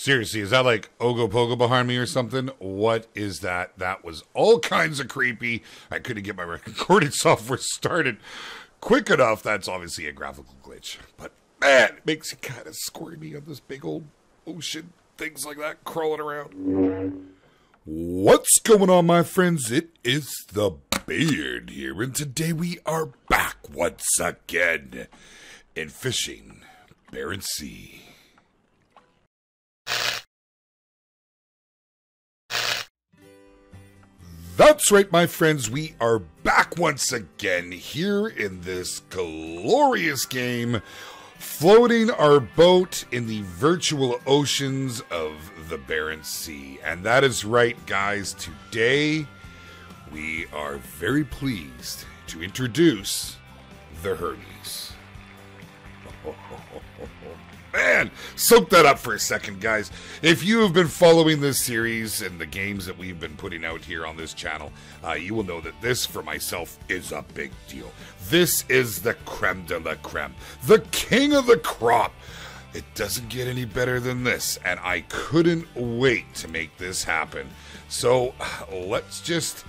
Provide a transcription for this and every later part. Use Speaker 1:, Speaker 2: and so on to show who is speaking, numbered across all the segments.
Speaker 1: Seriously, is that like Ogopogo behind me or something? What is that? That was all kinds of creepy. I couldn't get my recording software started quick enough. That's obviously a graphical glitch. But man, it makes you kind of squirmy on this big old ocean. Things like that crawling around. What's going on, my friends? It is the Beard here, and today we are back once again in Fishing Barents Sea. That's right, my friends, we are back once again here in this glorious game, floating our boat in the virtual oceans of the Barents Sea. And that is right, guys, today we are very pleased to introduce the Hermes. Man, soak that up for a second, guys. If you have been following this series and the games that we've been putting out here on this channel, you will know that this, for myself, is a big deal. This is the creme de la creme, the king of the crop. It doesn't get any better than this, and I couldn't wait to make this happen. So let's just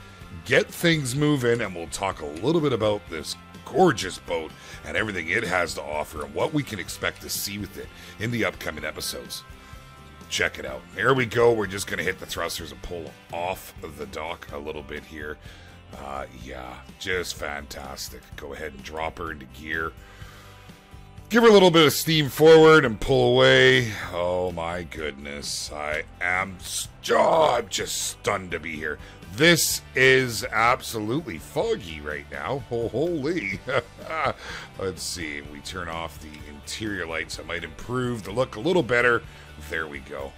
Speaker 1: get things moving, and we'll talk a little bit about this gorgeous boat and everything it has to offer and what we can expect to see with it in the upcoming episodes. Check it out. There we go. We're just going to hit the thrusters and pull off of the dock a little bit here. Yeah, just fantastic. Go ahead and drop her into gear. Give her a little bit of steam forward and pull away. Oh my goodness. I'm just stunned to be here. This is absolutely foggy right now. Oh, holy. Let's see. If we turn off the interior lights, it might improve the look a little better. There we go.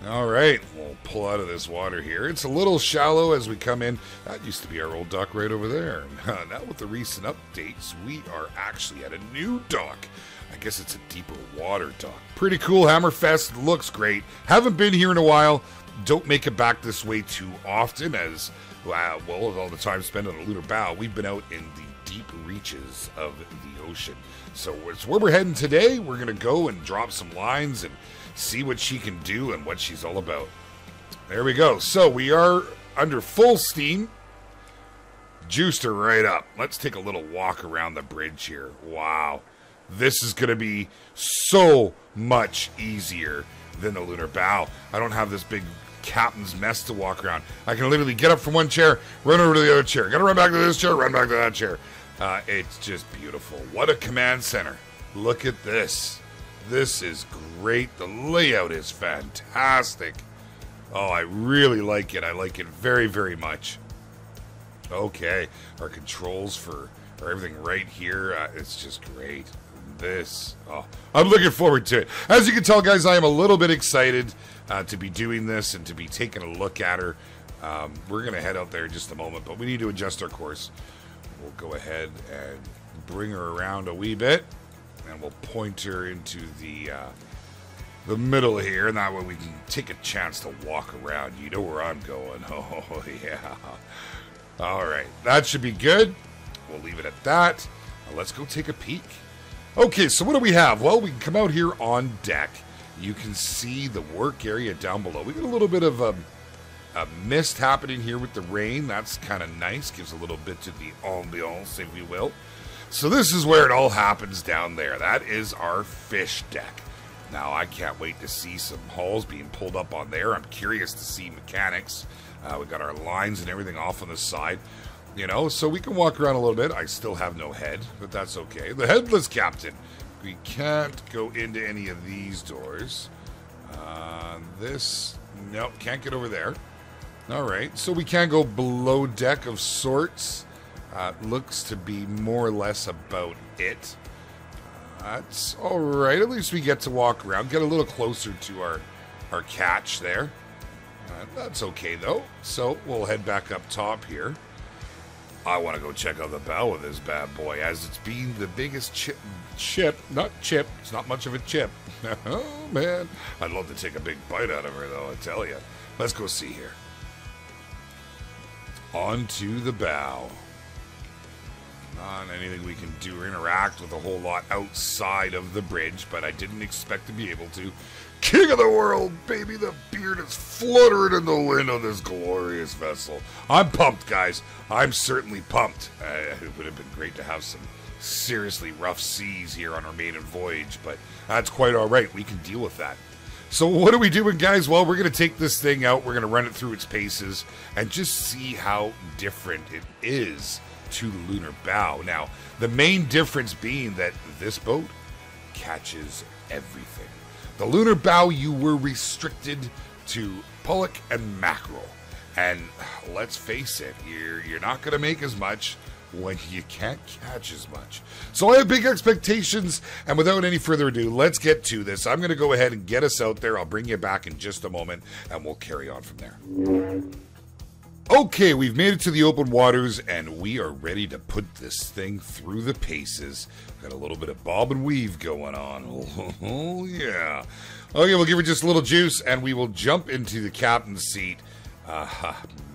Speaker 1: All right. We'll pull out of this water here. It's a little shallow as we come in. That used to be our old dock right over there. Now with the recent updates, we are actually at a new dock. I guess it's a deeper water dock. Pretty cool. Hammerfest looks great. Haven't been here in a while. Don't make it back this way too often, as well, with all the time spent on the lunar bow, we've been out in the deep reaches of the ocean. So it's where we're heading today. We're going to go and drop some lines and see what she can do and what she's all about. There we go. So we are under full steam. Juiced her right up. Let's take a little walk around the bridge here. Wow. This is going to be so much easier than the lunar bow. I don't have this big captain's mess to walk around. I can literally get up from one chair, run over to the other chair. Gotta run back to this chair, run back to that chair. It's just beautiful. What a command center. Look at this. This is great. The layout is fantastic. Oh, I really like it. I like it very, very much. Okay, our controls for everything right here. It's just great. I'm looking forward to it. As you can tell, guys, I am a little bit excited to be doing this and to be taking a look at her. We're going to head out there in just a moment, but we need to adjust our course. We'll go ahead and bring her around a wee bit, and we'll point her into the middle here, and that way we can take a chance to walk around. You know where I'm going. Oh, yeah. All right. That should be good. We'll leave it at that. Now let's go take a peek. Okay, so what do we have? Well, we can come out here on deck. You can see the work area down below. We got a little bit of a mist happening here with the rain. That's kind of nice. Gives a little bit to the ambiance, if you will. So this is where it all happens down there. That is our fish deck. Now, I can't wait to see some hulls being pulled up on there. I'm curious to see mechanics. We got our lines and everything off on the side. You know, so we can walk around a little bit. I still have no head, but that's okay. The headless captain. We can't go into any of these doors. Nope, can't get over there. All right, so we can go below deck of sorts. Looks to be more or less about it. That's all right. At least we get to walk around, get a little closer to our catch there. That's okay, though. So we'll head back up top here. I want to go check out the bow of this bad boy, as it's being the biggest it's not much of a chip. Oh, man. I'd love to take a big bite out of her, though, I tell you. Let's go see here. On to the bow. Not anything we can do or interact with a whole lot outside of the bridge, but I didn't expect to be able to. King of the world, baby, the beard is fluttering in the wind on this glorious vessel. I'm pumped, guys. I'm certainly pumped. It would have been great to have some seriously rough seas here on our maiden voyage, but that's quite all right. We can deal with that. So what are we doing, guys? Well, we're going to take this thing out. We're going to run it through its paces and just see how different it is to the lunar bow. Now, the main difference being that this boat catches everything. The lunar bow, you were restricted to pollock and mackerel. And let's face it, you're not going to make as much when you can't catch as much. So I have big expectations, and without any further ado, let's get to this. I'm going to go ahead and get us out there. I'll bring you back in just a moment, and we'll carry on from there. Okay, we've made it to the open waters, and we are ready to put this thing through the paces. Got a little bit of bob and weave going on. Oh, yeah. Okay, we'll give it just a little juice, and we will jump into the captain's seat.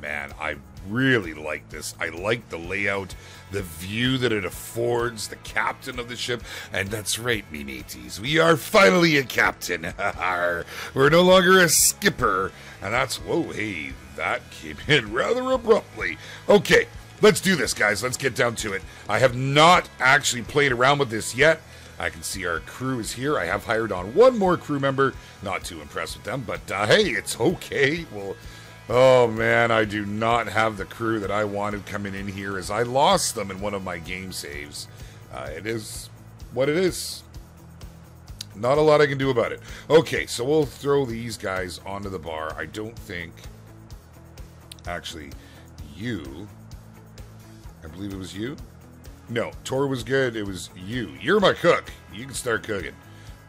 Speaker 1: Man, I really like this. I like the layout, the view that it affords, the captain of the ship. And that's right, me mateys, we are finally a captain. We're no longer a skipper. And that's, whoa, hey, that came in rather abruptly. Okay, let's do this, guys. Let's get down to it. I have not actually played around with this yet. I can see our crew is here. I have hired on one more crew member. Not too impressed with them, but hey, it's okay. Well, oh man, I do not have the crew that I wanted coming in here, as I lost them in one of my game saves. It is what it is. Not a lot I can do about it. Okay, so we'll throw these guys onto the bar. I don't think... Actually, you... I believe it was you? No, Tor was good. It was you. You're my cook. You can start cooking.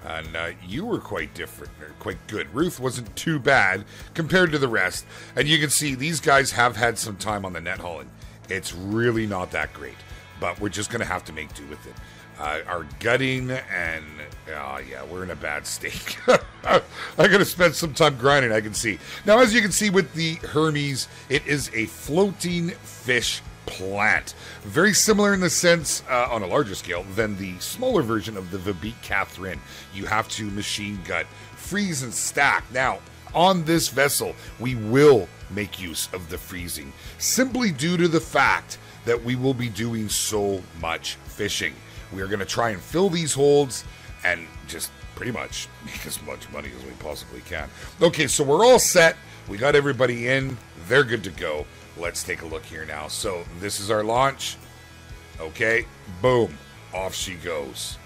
Speaker 1: And you were quite different, or quite good. Ruth wasn't too bad compared to the rest. And you can see these guys have had some time on the net hauling. It's really not that great. But we're just going to have to make do with it. Our gutting and... Oh, yeah, we're in a bad state. I'm going to spend some time grinding, I can see. Now, as you can see with the Hermes, it is a floating fish plant. Very similar in the sense, on a larger scale, than the smaller version of the Verbeek Catherine. You have to machine gut, freeze, and stack. Now, on this vessel, we will make use of the freezing, simply due to the fact that we will be doing so much fishing. We are going to try and fill these holds and just pretty much make as much money as we possibly can. Okay, so we're all set. We got everybody in. They're good to go. Let's take a look here now. So this is our launch. Okay, boom, off she goes.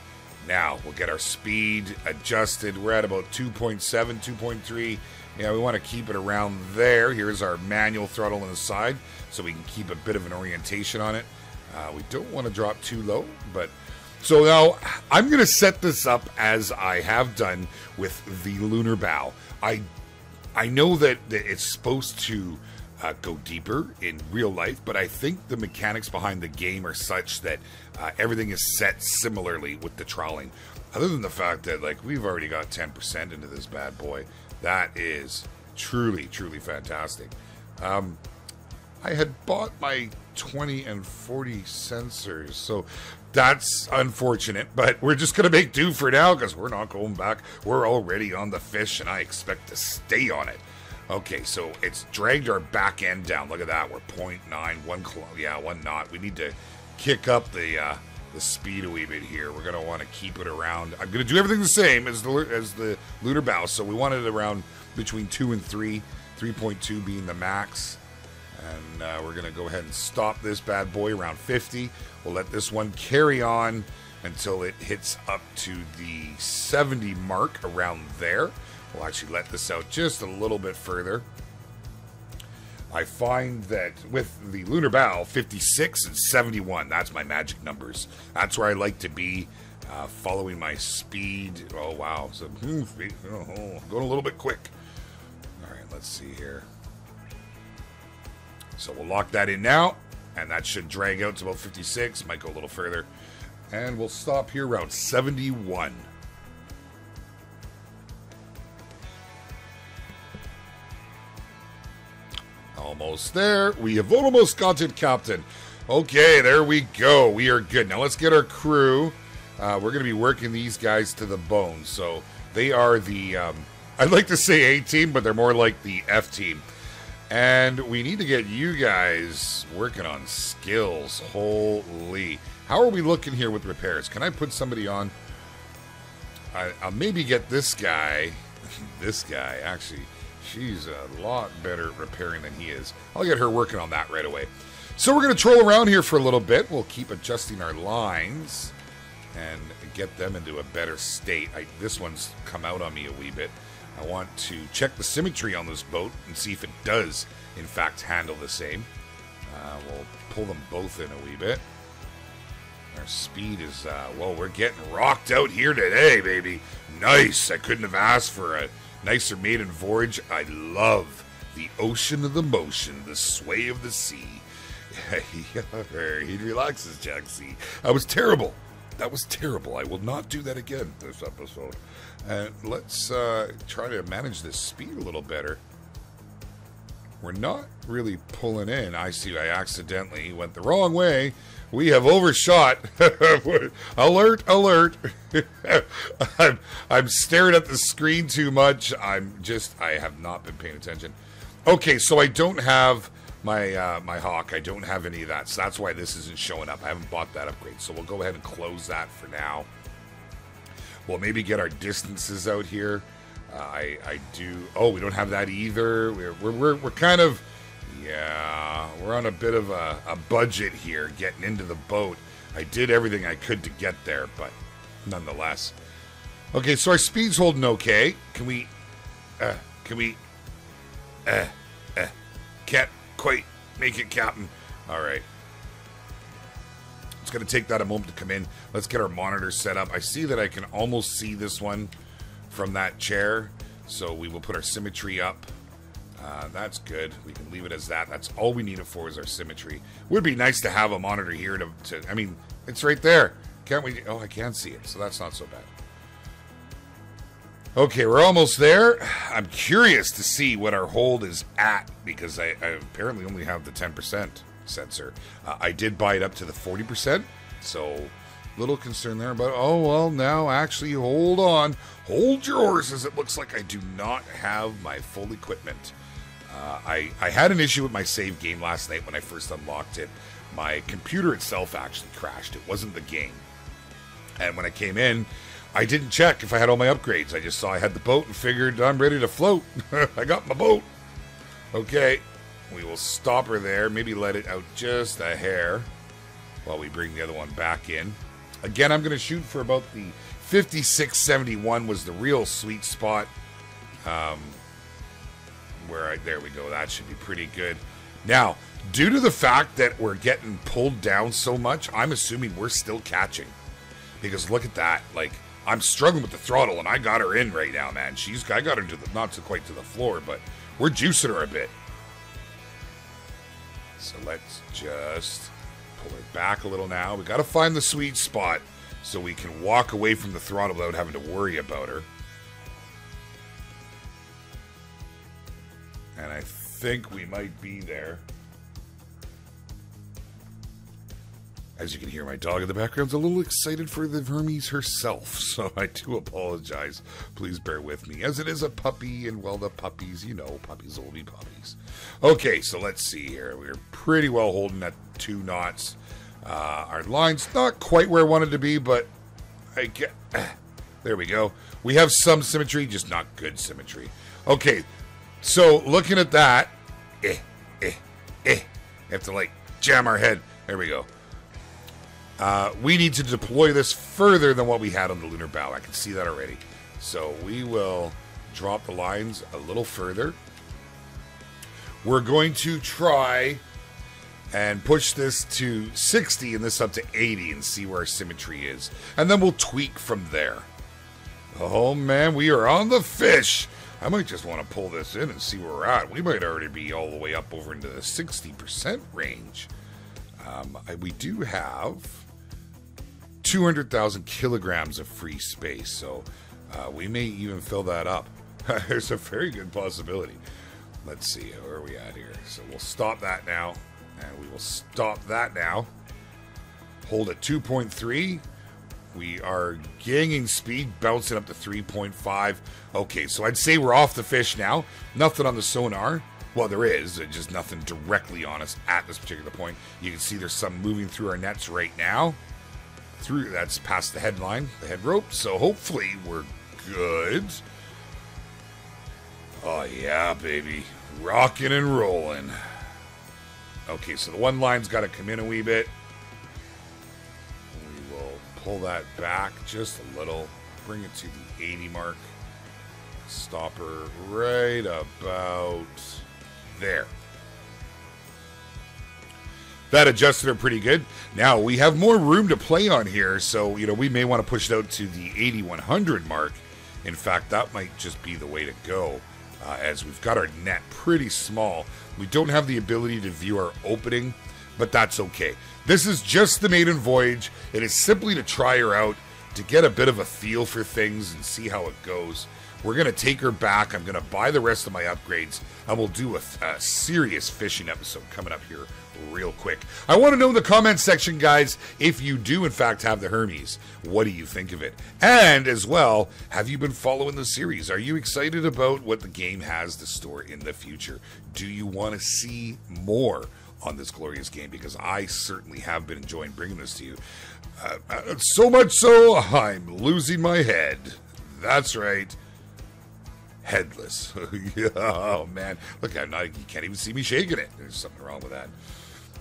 Speaker 1: Now we'll get our speed adjusted. We're at about 2.7, 2.3. Yeah, we want to keep it around there. Here's our manual throttle on the side, so we can keep a bit of an orientation on it. We don't want to drop too low, but... So now, I'm going to set this up as I have done with the lunar bow. I know that it's supposed to go deeper in real life, but I think the mechanics behind the game are such that everything is set similarly with the trawling. Other than the fact that, like, we've already got 10% into this bad boy. That is truly, truly fantastic. I had bought my 20 and 40 sensors, so that's unfortunate, but we're just going to make do for now because we're not going back. We're already on the fish, and I expect to stay on it. Okay, so it's dragged our back end down. Look at that. We're 0.9, 1 knot. We need to kick up the speed a wee bit here. We're going to want to keep it around. I'm going to do everything the same as the lunar bow, so we want it around between 2 and 3, 3.2 being the max. And we're going to go ahead and stop this bad boy around 50. We'll let this one carry on until it hits up to the 70 mark around there. We'll actually let this out just a little bit further. I find that with the lunar bow, 56 and 71, that's my magic numbers. That's where I like to be, following my speed. Oh, wow. So, going a little bit quick. All right, let's see here. So we'll lock that in now, and that should drag out to about 56. Might go a little further. And we'll stop here around 71. Almost there. We have almost got it, Captain. Okay, there we go. We are good. Now let's get our crew. We're going to be working these guys to the bone. So they are the, I'd like to say A team, but they're more like the F team. And we need to get you guys working on skills. Holy. How are we looking here with repairs? Can I put somebody on? I'll maybe get this guy. This guy, actually, she's a lot better at repairing than he is. I'll get her working on that right away. So we're going to troll around here for a little bit. We'll keep adjusting our lines and get them into a better state. This one's come out on me a wee bit. I want to check the symmetry on this boat and see if it does, in fact, handle the same. We'll pull them both in a wee bit. Our speed is, well, we're getting rocked out here today, baby. Nice. I couldn't have asked for a nicer maiden voyage. I love the ocean of the motion, the sway of the sea. He relaxes, Jack C. That was terrible. That was terrible. I will not do that again this episode. Let's try to manage this speed a little better. We're not really pulling in. I see I accidentally went the wrong way. We have overshot. Alert, alert. I'm staring at the screen too much. I have not been paying attention. Okay, so I don't have my my Hawk. I don't have any of that. So that's why this isn't showing up. I haven't bought that upgrade. So we'll go ahead and close that for now. We'll maybe get our distances out here. I do. Oh, we don't have that either. We're kind of, yeah, we're on a bit of a budget here getting into the boat. I did everything I could to get there, but nonetheless. Okay, so our speed's holding okay. Can we can't quite make it, Captain. All right. It's going to take that a moment to come in. Let's get our monitor set up. I see that I can almost see this one from that chair, so we will put our symmetry up. That's good. We can leave it as that. That's all we need it for is our symmetry. Would be nice to have a monitor here to I mean, it's right there. Can't we? Oh, I can see it, so that's not so bad. Okay, we're almost there. I'm curious to see what our hold is at, because I apparently only have the 10% sensor. I did buy it up to the 40%, so little concern there. But, oh, well, now actually, hold on. Hold your horses. It looks like I do not have my full equipment. I had an issue with my save game last night when I first unlocked it. My computer itself actually crashed. It wasn't the game. And when I came in, I didn't check if I had all my upgrades. I just saw I had the boat and figured I'm ready to float. I got my boat. Okay, we will stop her there. Maybe let it out just a hair while we bring the other one back in. Again, I'm going to shoot for about the 5671 was the real sweet spot. There we go. That should be pretty good. Now, due to the fact that we're getting pulled down so much, I'm assuming we're still catching. Because look at that. Like, I'm struggling with the throttle, and I got her in right now, man. I got her to the, not quite to the floor, but we're juicing her a bit. So let's just pull her back a little now. We got to find the sweet spot so we can walk away from the throttle without having to worry about her. And I think we might be there. As you can hear, my dog in the background's a little excited for the Hermes herself, so I do apologize. Please bear with me, as it is a puppy, and, well, the puppies, you know, puppies will be puppies. Okay, so let's see here. We're pretty well holding at 2 knots. Our line's not quite where I wanted to be, but there we go. We have some symmetry, just not good symmetry. Okay, so looking at that, have to, like, jam our head. There we go. We need to deploy this further than what we had on the lunar bow. I can see that already. So we will drop the lines a little further. We're going to try and push this to 60 and this up to 80 and see where our symmetry is. And then we'll tweak from there. Oh, man, we are on the fish. I might just want to pull this in and see where we're at. We might already be all the way up over into the 60% range. We do have 200,000 kilograms of free space, so we may even fill that up. There's a very good possibility. Let's see, where are we at here? So we'll stop that now, And we will stop that now. Hold at 2.3. We are gaining speed, bouncing up to 3.5. Okay, so I'd say we're off the fish now. Nothing on the sonar. Well, there is, just nothing directly on us at this particular point. You can see there's some moving through our nets right now. That's past the headline, the head rope. So hopefully we're good. Oh yeah, baby. Rocking and rolling. Okay, so the one line's got to come in a wee bit. We will pull that back just a little. Bring it to the 80 mark. Stop her right about there. That adjusted her pretty good. Now we have more room to play on here, so we may want to push it out to the 8100 mark. In fact, that might just be the way to go, as we've got our net pretty small. We don't have the ability to view our opening, but that's okay. This is just the maiden voyage. It is simply to try her out, to get a bit of a feel for things and see how it goes. We're going to take her back. I'm going to buy the rest of my upgrades, and we'll do a serious fishing episode coming up here real quick. I want to know in the comment section, guys, if you do in fact have the Hermes. What do you think of it? And as well, have you been following the series? Are you excited about what the game has to store in the future? Do you want to see more on this glorious game? Because I certainly have been enjoying bringing this to you. So much so, I'm losing my head. That's right. Headless. Oh, man. Look, you can't even see me shaking it. There's something wrong with that.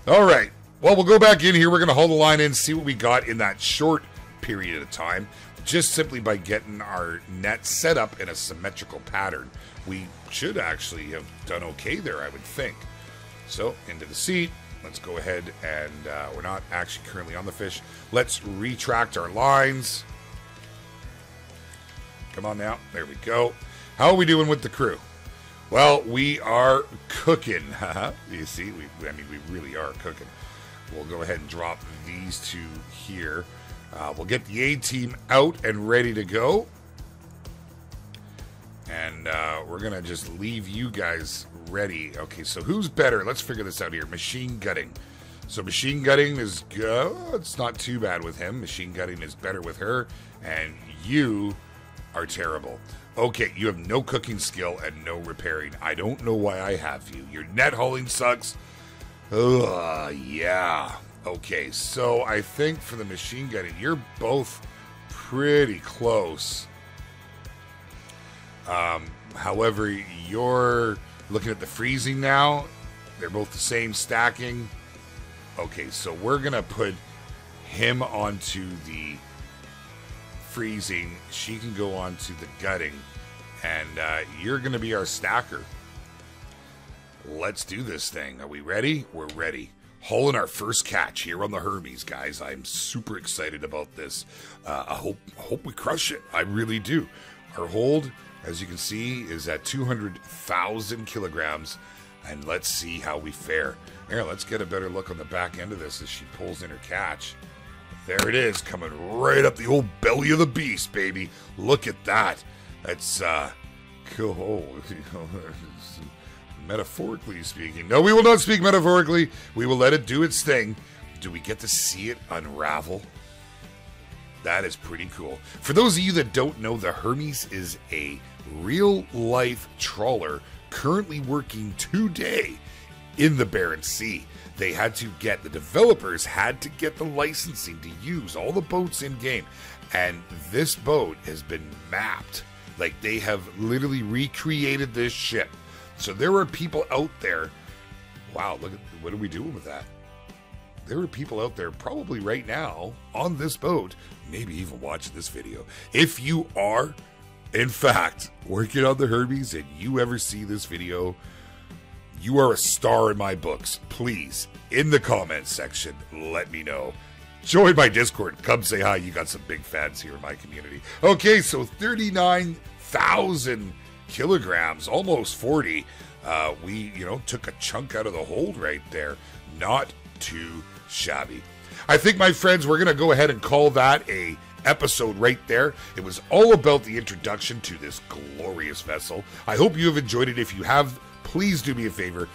Speaker 1: All right. Well, we'll go back in here. We're going to haul the line in, see what we got in that short period of time, just simply by getting our net set up in a symmetrical pattern. We should actually have done okay there, I would think. So, into the seat. Let's go ahead and we're not actually currently on the fish. Let's retract our lines. Come on now. There we go. How are we doing with the crew? Well, we are cooking. You see, we really are cooking. We'll go ahead and drop these two here. We'll get the A-team out and ready to go. And we're going to just leave you guys ready. Okay, so who's better? Let's figure this out here. Machine gutting. So machine gutting is good. It's not too bad with him. Machine gutting is better with her. And you are terrible. Okay, you have no cooking skill and no repairing. I don't know why I have you. Your net hauling sucks. Ugh, yeah. Okay, so I think for the machine gutting, you're both pretty close. However, you're looking at the freezing now. They're both the same stacking. Okay, so we're going to put him onto the freezing. She can go on to the gutting, and you're going to be our stacker. Let's do this thing. Are we ready? We're ready. Hauling our first catch here on the Hermes, guys. I'm super excited about this. I hope we crush it. I really do. Our hold, as you can see, is at 200,000 kilograms, and let's see how we fare. Here, let's get a better look on the back end of this as she pulls in her catch. There it is, coming right up the old belly of the beast, baby. Look at that. That's, cool. Metaphorically speaking. No, we will not speak metaphorically. We will let it do its thing. Do we get to see it unravel? That is pretty cool. For those of you that don't know, the Hermes is a real-life trawler currently working today in the Barents Sea. The developers had to get the licensing to use all the boats in game. And this boat has been mapped. Like, they have literally recreated this ship. So there are people out there. Wow, look at, what are we doing with that? There are people out there probably right now on this boat, maybe even watching this video. If you are, in fact, working on the Hermes and you ever see this video, you are a star in my books. Please, in the comments section, let me know. Join my Discord. Come say hi. You got some big fans here in my community. Okay, so 39,000 kilograms, almost 40. We, took a chunk out of the hold right there. Not too shabby. I think, my friends, we're going to go ahead and call that a episode right there. It was all about the introduction to this glorious vessel. I hope you have enjoyed it. If you have, please do me a favor.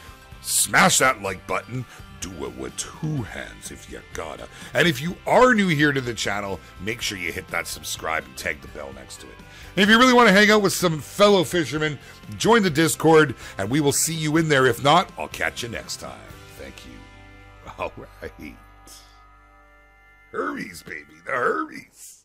Speaker 1: Smash that like button. Do it with 2 hands if you gotta. And if you are new here to the channel, make sure you hit that subscribe and tag the bell next to it. And if you really want to hang out with some fellow fishermen, join the Discord, and we will see you in there. If not, I'll catch you next time. Thank you. All right. Hermes, baby. The Hermes.